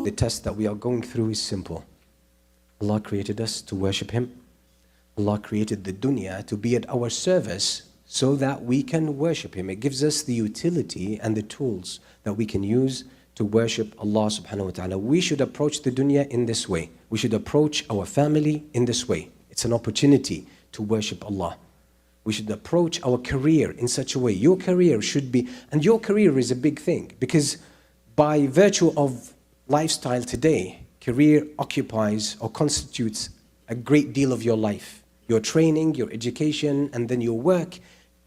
The test that we are going through is simple. Allah created us to worship Him. Allah created the dunya to be at our service so that we can worship Him. It gives us the utility and the tools that we can use to worship Allah subhanahu wa ta'ala. We should approach the dunya in this way. We should approach our family in this way. It's an opportunity to worship Allah. We should approach our career in such a way. Your career should be, and your career is a big thing because by virtue of lifestyle today, career occupies or constitutes a great deal of your life. Your training, your education, and then your work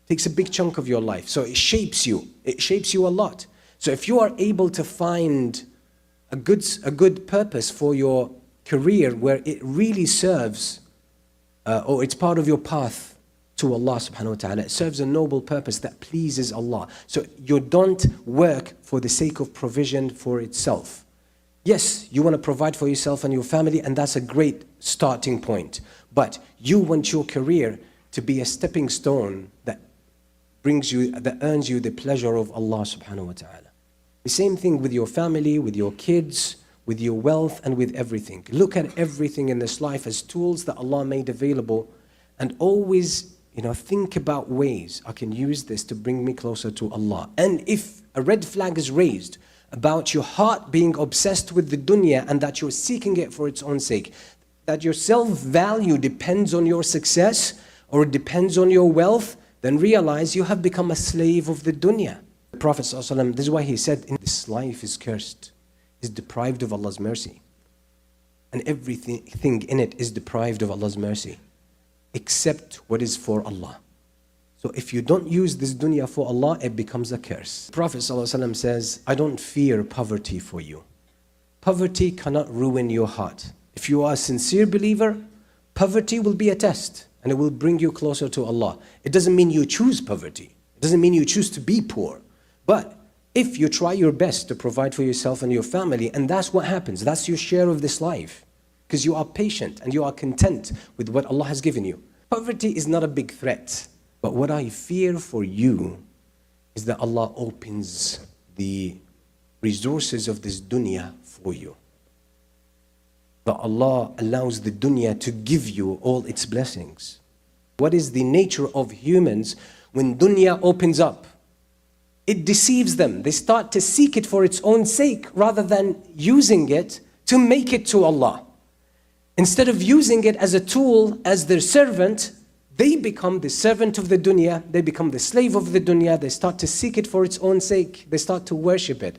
takes a big chunk of your life. So it shapes you. It shapes you a lot. So if you are able to find a good purpose for your career where it really serves, or it's part of your path to Allah subhanahu wa ta'ala, it serves a noble purpose that pleases Allah. So you don't work for the sake of provision for itself. Yes, you want to provide for yourself and your family, and that's a great starting point. But you want your career to be a stepping stone that earns you the pleasure of Allah subhanahu wa ta'ala. The same thing with your family, with your kids, with your wealth, and with everything. Look at everything in this life as tools that Allah made available, and always, think about ways I can use this to bring me closer to Allah. And if a red flag is raised about your heart being obsessed with the dunya and that you're seeking it for its own sake, that your self-value depends on your success or it depends on your wealth, then realize you have become a slave of the dunya. The Prophet ﷺ, this is why he said, this life is cursed, is deprived of Allah's mercy. And everything in it is deprived of Allah's mercy, except what is for Allah. So if you don't use this dunya for Allah, it becomes a curse. The Prophet ﷺ says, I don't fear poverty for you. Poverty cannot ruin your heart. If you are a sincere believer, poverty will be a test and it will bring you closer to Allah. It doesn't mean you choose poverty. It doesn't mean you choose to be poor. But if you try your best to provide for yourself and your family, and that's what happens, that's your share of this life, because you are patient and you are content with what Allah has given you. Poverty is not a big threat. But what I fear for you is that Allah opens the resources of this dunya for you. That Allah allows the dunya to give you all its blessings. What is the nature of humans when dunya opens up? It deceives them. They start to seek it for its own sake rather than using it to make it to Allah. Instead of using it as a tool, as their servant, they become the servant of the dunya, they become the slave of the dunya, they start to seek it for its own sake, they start to worship it.